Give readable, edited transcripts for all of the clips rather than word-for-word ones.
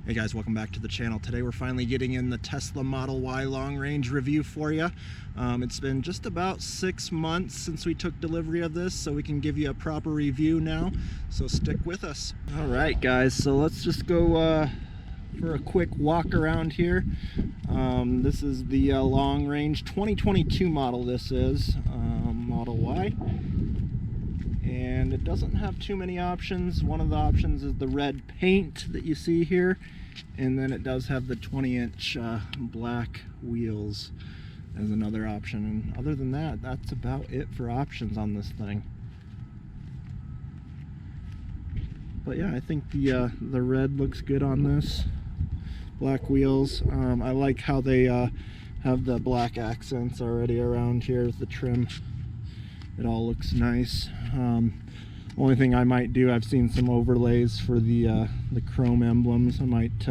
Hey guys, welcome back to the channel. Today we're finally getting in the Tesla Model Y long range review for you. It's been just about 6 months since we took delivery of this, so we can give you a proper review now, so stick with us. All right guys, so let's just go for a quick walk around here. This is the long range 2022 model. This is Model Y. And it doesn't have too many options. One of the options is the red paint that you see here, and then it does have the 20-inch black wheels as another option. And other than that, that's about it for options on this thing. But yeah, I think the red looks good on this. Black wheels. I like how they have the black accents already around here with the trim. It all looks nice. Only thing I might do, I've seen some overlays for the chrome emblems. I might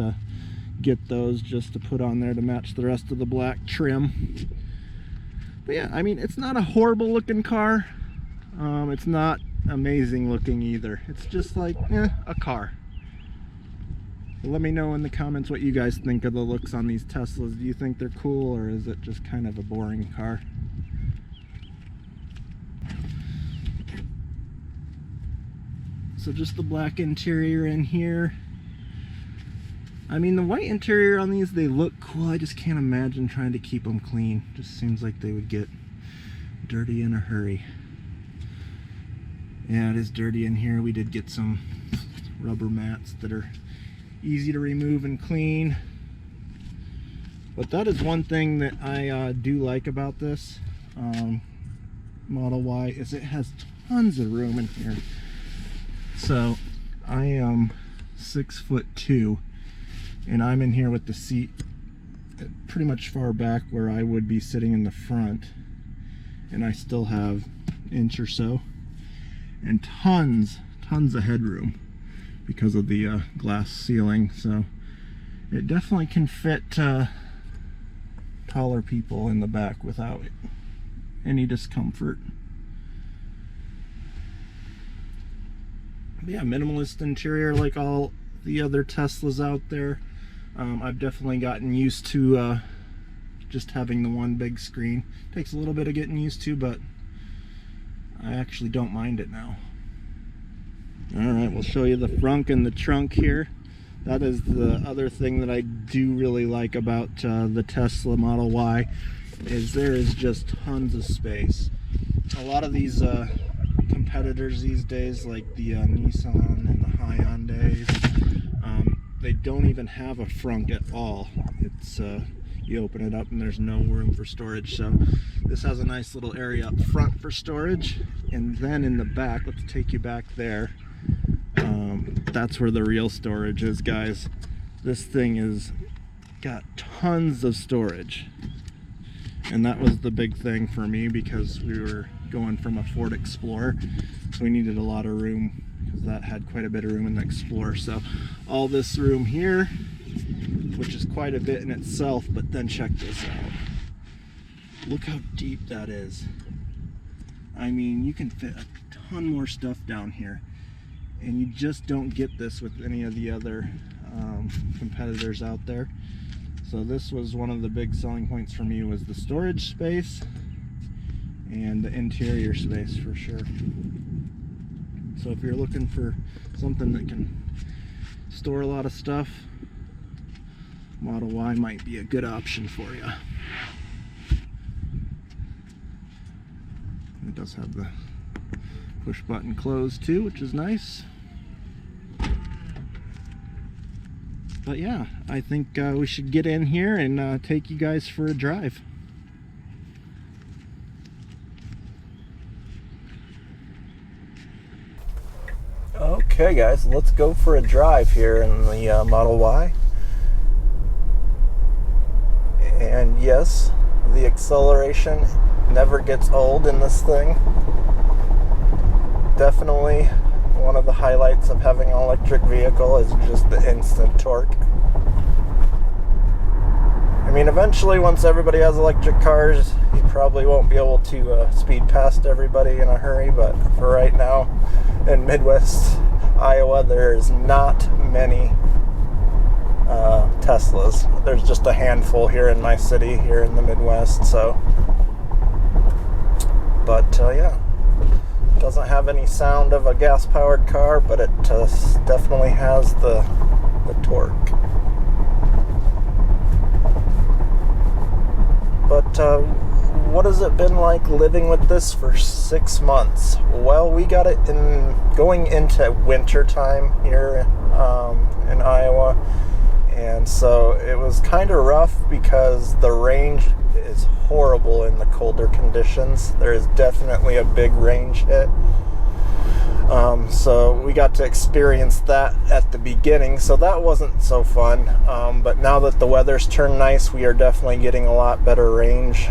get those just to put on there to match the rest of the black trim. But yeah, I mean, it's not a horrible looking car. It's not amazing looking either. It's just like, a car. Let me know in the comments what you guys think of the looks on these Teslas. Do you think they're cool, or is it just kind of a boring car? So just the black interior in here. I mean, the white interior on these, they look cool. I just can't imagine trying to keep them clean. Just seems like they would get dirty in a hurry. Yeah, it is dirty in here. We did get some rubber mats that are easy to remove and clean. But that is one thing that I do like about this Model Y, is it has tons of room in here. So I am 6'2", and I'm in here with the seat pretty much far back where I would be sitting in the front, and I still have an inch or so and tons of headroom because of the glass ceiling. So it definitely can fit taller people in the back without any discomfort. Yeah, minimalist interior like all the other Teslas out there. I've definitely gotten used to just having the one big screen. Takes a little bit of getting used to, but I actually don't mind it now. Alright, we'll show you the frunk and the trunk here. That is the other thing that I do really like about the Tesla Model Y, is there is just tons of space. A lot of these competitors these days, like the Nissan and the Hyundais, they don't even have a frunk at all. It's you open it up and there's no room for storage. So this has a nice little area up front for storage, and then in the back, let's take you back there. That's where the real storage is, guys. This thing is got tons of storage, and that was the big thing for me because we were going from a Ford Explorer, so we needed a lot of room because that had quite a bit of room in the Explorer. So all this room here, which is quite a bit in itself, but then check this out. Look how deep that is. I mean, you can fit a ton more stuff down here, and you just don't get this with any of the other competitors out there. So this was one of the big selling points for me, was the storage space and the interior space for sure. So if you're looking for something that can store a lot of stuff, Model Y might be a good option for you. It does have the push button close too, which is nice. But yeah, I think we should get in here and take you guys for a drive. Okay guys, let's go for a drive here in the Model Y. And yes, the acceleration never gets old in this thing. Definitely one of the highlights of having an electric vehicle is just the instant torque. I mean, eventually once everybody has electric cars, you probably won't be able to speed past everybody in a hurry, but for right now in Midwest Iowa, there's not many Teslas. There's just a handful here in my city, here in the Midwest. So, but yeah, doesn't have any sound of a gas-powered car, but it definitely has the torque. But what has it been like living with this for 6 months? Well, we got it going into winter time here in Iowa, and so it was kind of rough because the range is horrible in the colder conditions. There is definitely a big range hit. So we got to experience that at the beginning, so that wasn't so fun. But now that the weather's turned nice, we are definitely getting a lot better range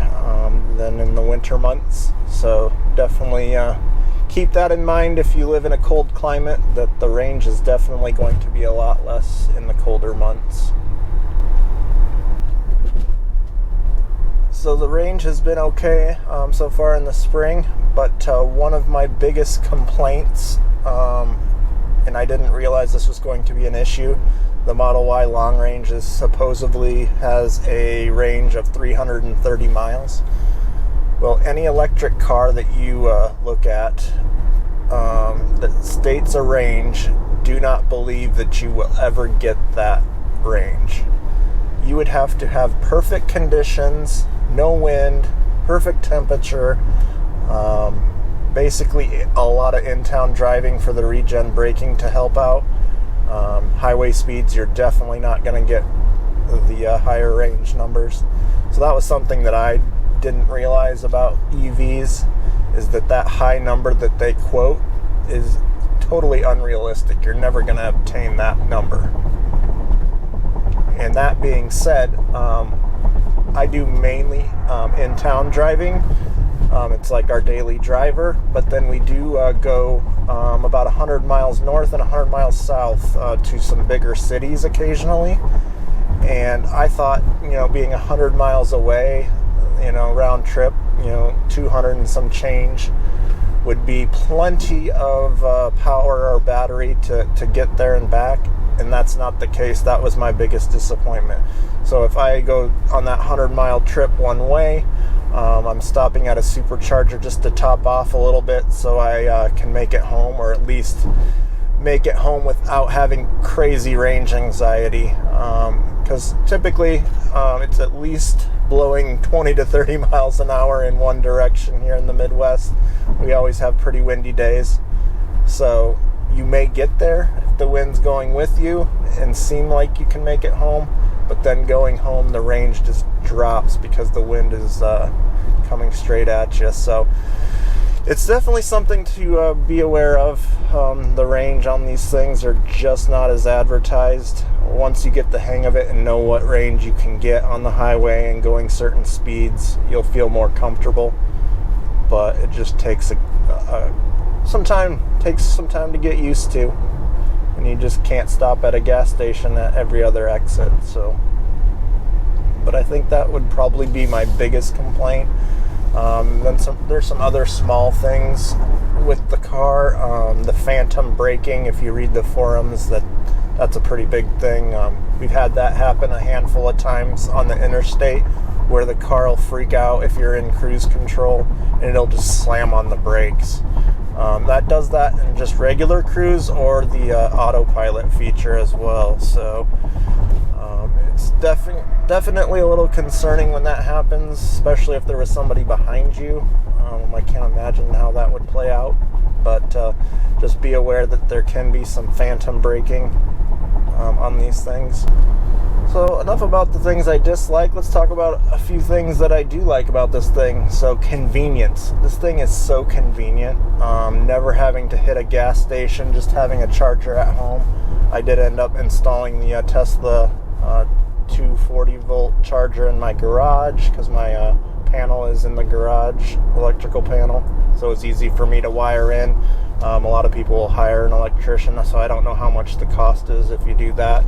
than in the winter months. So definitely keep that in mind if you live in a cold climate, that the range is definitely going to be a lot less in the colder months. So the range has been okay so far in the spring, but one of my biggest complaints, and I didn't realize this was going to be an issue, the Model Y long range supposedly has a range of 330 miles. Well, any electric car that you look at that states a range, do not believe that you will ever get that range. You would have to have perfect conditions, no wind, perfect temperature, basically a lot of in-town driving for the regen braking to help out. Highway speeds, you're definitely not going to get the higher range numbers. So that was something that I didn't realize about EVs, is that high number that they quote is totally unrealistic. You're never going to obtain that number. And that being said, I do mainly in-town driving. It's like our daily driver, but then we do go about 100 miles north and 100 miles south to some bigger cities occasionally. And I thought, being 100 miles away, round trip, 200 and some change would be plenty of power or battery to get there and back. And that's not the case. That was my biggest disappointment. So if I go on that 100-mile trip one way, I'm stopping at a supercharger just to top off a little bit so I can make it home, or at least make it home without having crazy range anxiety. Because typically it's at least blowing 20 to 30 miles an hour in one direction here in the Midwest. We always have pretty windy days. So you may get there if the wind's going with you and seem like you can make it home, but then going home the range just drops because the wind is coming straight at you. So it's definitely something to be aware of. The range on these things are just not as advertised. Once you get the hang of it and know what range you can get on the highway and going certain speeds, you'll feel more comfortable. But it just takes some time to get used to, and you just can't stop at a gas station at every other exit. So, but I think that would probably be my biggest complaint. Then there's some other small things with the car. The phantom braking, if you read the forums, that's a pretty big thing. We've had that happen a handful of times on the interstate, where the car will freak out if you're in cruise control and it'll just slam on the brakes. That does that in just regular cruise or the autopilot feature as well. So it's definitely a little concerning when that happens, especially if there was somebody behind you. I can't imagine how that would play out, but just be aware that there can be some phantom braking on these things. So enough about the things I dislike. Let's talk about a few things that I do like about this thing. So convenience. This thing is so convenient. Never having to hit a gas station, just having a charger at home. I did end up installing the Tesla 240 volt charger in my garage because my panel is in the garage, electrical panel. So it's easy for me to wire in. A lot of people will hire an electrician, so I don't know how much the cost is if you do that.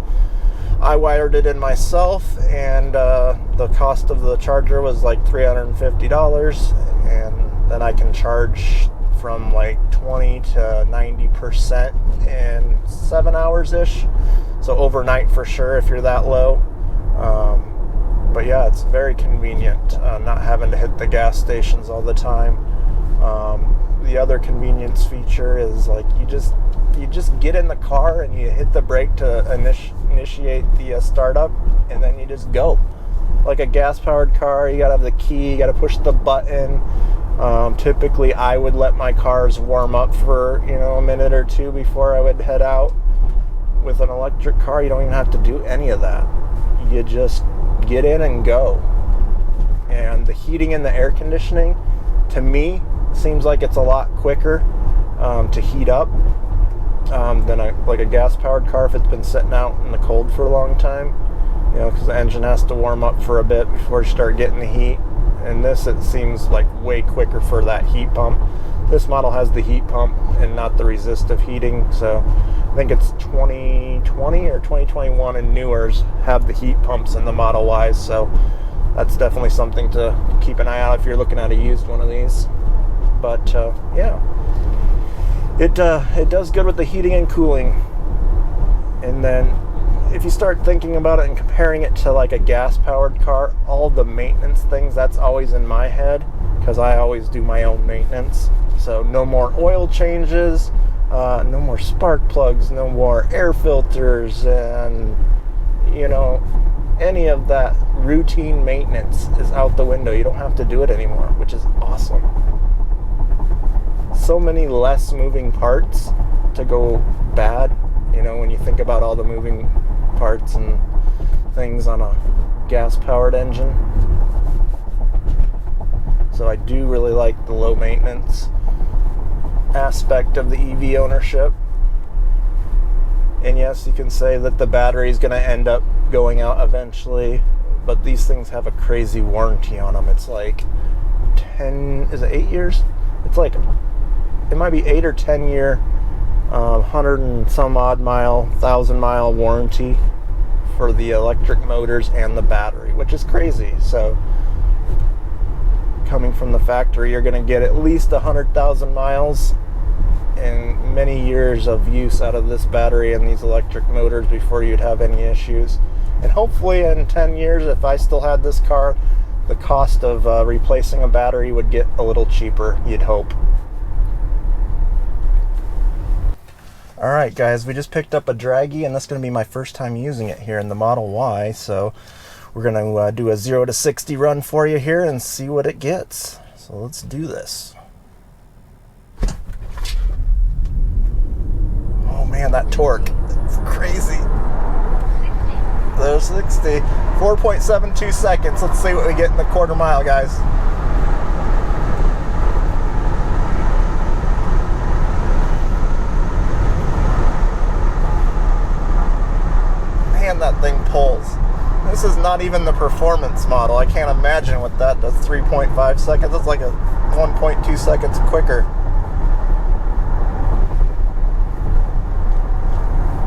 I wired it in myself, and the cost of the charger was like $350, and then I can charge from like 20 to 90% in 7 hours ish. So overnight for sure if you're that low. But yeah, it's very convenient not having to hit the gas stations all the time. The other convenience feature is like you just get in the car and you hit the brake to initiate the startup, and then you just go. Like a gas-powered car, you gotta have the key, you gotta push the button. Typically, I would let my cars warm up for a minute or two before I would head out. With an electric car, you don't even have to do any of that. You just get in and go. And the heating and the air conditioning, to me, seems like it's a lot quicker to heat up than a gas-powered car if it's been sitting out in the cold for a long time. Because the engine has to warm up for a bit before you start getting the heat. And this, it seems like way quicker for that heat pump. This model has the heat pump and not the resistive heating. So I think it's 2020 or 2021 and newers have the heat pumps in the Model Y. So that's definitely something to keep an eye out if you're looking at a used one of these. But yeah, it does good with the heating and cooling. And then if you start thinking about it and comparing it to like a gas-powered car, all the maintenance things, that's always in my head because I always do my own maintenance. So no more oil changes, no more spark plugs, no more air filters, and any of that routine maintenance is out the window. You don't have to do it anymore, which is awesome. So many less moving parts to go bad, when you think about all the moving parts and things on a gas-powered engine. So I do really like the low maintenance aspect of the EV ownership. And yes, you can say that the battery is going to end up going out eventually, but these things have a crazy warranty on them. It's like 10, is it 8 years? It's like, it might be 8 or 10 year 100 and some odd mile, 1,000 mile warranty for the electric motors and the battery, which is crazy. So coming from the factory, you're going to get at least 100,000 miles and many years of use out of this battery and these electric motors before you'd have any issues. And hopefully in 10 years, if I still had this car, the cost of replacing a battery would get a little cheaper, you'd hope. Alright guys, we just picked up a Draggy, and that's going to be my first time using it here in the Model Y, so we're going to do a 0 to 60 run for you here and see what it gets. So let's do this. Oh man, that torque, it's crazy. There's 60, 4.72 seconds. Let's see what we get in the quarter mile, guys. That thing pulls. This is not even the performance model. I can't imagine what that does. 3.5 seconds. That's like a 1.2 seconds quicker.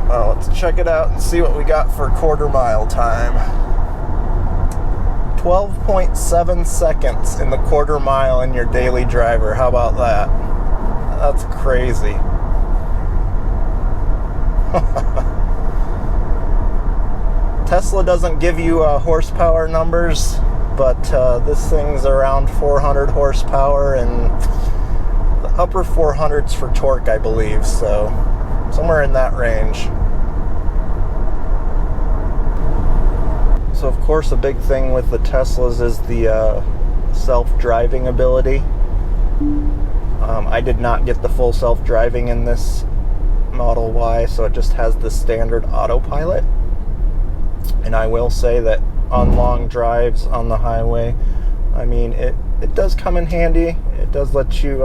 Well, let's check it out and see what we got for quarter mile time. 12.7 seconds in the quarter mile in your daily driver. How about that? That's crazy. Tesla doesn't give you horsepower numbers, but this thing's around 400 horsepower and the upper 400s for torque, I believe, so somewhere in that range. So of course a big thing with the Teslas is the self-driving ability. I did not get the full self-driving in this Model Y, so it just has the standard autopilot. And I will say that on long drives on the highway, I mean, it does come in handy. It does let you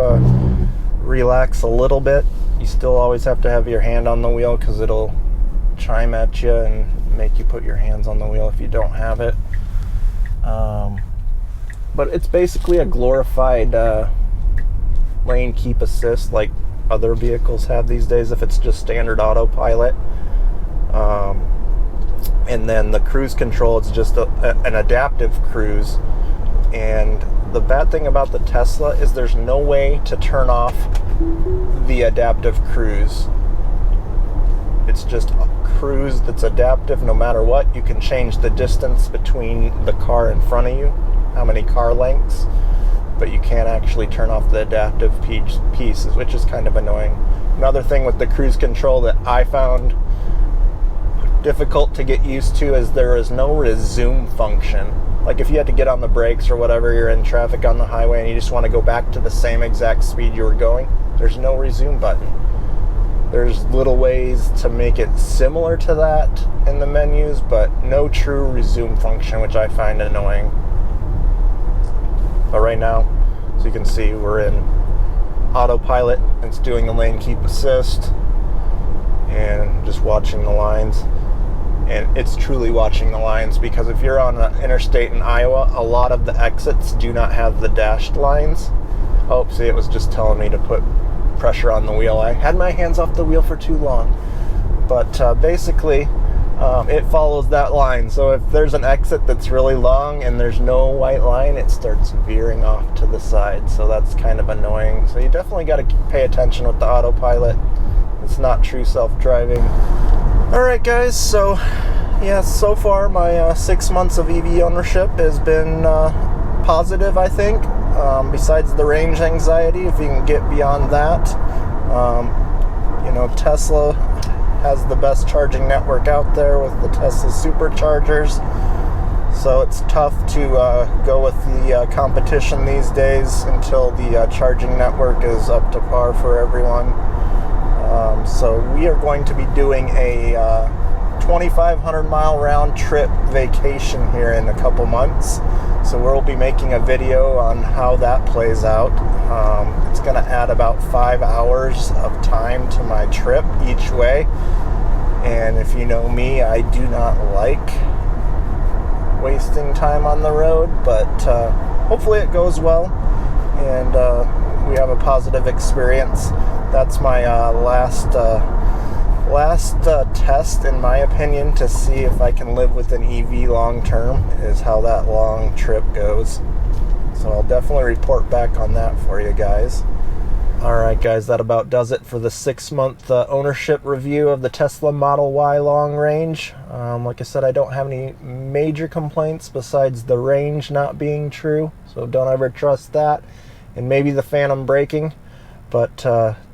relax a little bit. You still always have to have your hand on the wheel because it'll chime at you and make you put your hands on the wheel if you don't have it. But it's basically a glorified lane keep assist like other vehicles have these days if it's just standard autopilot. And then the cruise control, it's just an adaptive cruise. And the bad thing about the Tesla is there's no way to turn off the adaptive cruise. It's just cruise that's adaptive no matter what. You can change the distance between the car in front of you, how many car lengths, but you can't actually turn off the adaptive pieces, which is kind of annoying. Another thing with the cruise control that I found difficult to get used to is there is no resume function. Like if you had to get on the brakes or whatever, you're in traffic on the highway and you just want to go back to the same exact speed you were going, there's no resume button. There's little ways to make it similar to that in the menus, but no true resume function, which I find annoying. But right now, as you can see, we're in autopilot. It's doing the lane keep assist and just watching the lines. And it's truly watching the lines, because if you're on an interstate in Iowa, a lot of the exits do not have the dashed lines. Oh, see, it was just telling me to put pressure on the wheel. I had my hands off the wheel for too long. But basically, it follows that line. So if there's an exit that's really long and there's no white line, it starts veering off to the side. So that's kind of annoying. So you definitely got to pay attention with the autopilot. It's not true self-driving. Alright guys, so yeah, so far my 6 months of EV ownership has been positive, I think. Besides the range anxiety, if you can get beyond that. You know, Tesla has the best charging network out there with the Tesla superchargers. So it's tough to go with the competition these days until the charging network is up to par for everyone. So we are going to be doing a 2,500 mile round trip vacation here in a couple months. So we'll be making a video on how that plays out. It's going to add about 5 hours of time to my trip each way. And if you know me, I do not like wasting time on the road, but hopefully it goes well and we have a positive experience. That's my last test, in my opinion, to see if I can live with an EV long term, is how that long trip goes. So I'll definitely report back on that for you guys. Alright guys, that about does it for the 6-month ownership review of the Tesla Model Y long range. Like I said, I don't have any major complaints besides the range not being true, so don't ever trust that, and maybe the phantom braking. But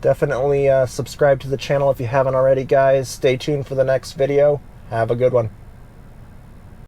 definitely subscribe to the channel if you haven't already, guys. Stay tuned for the next video. Have a good one.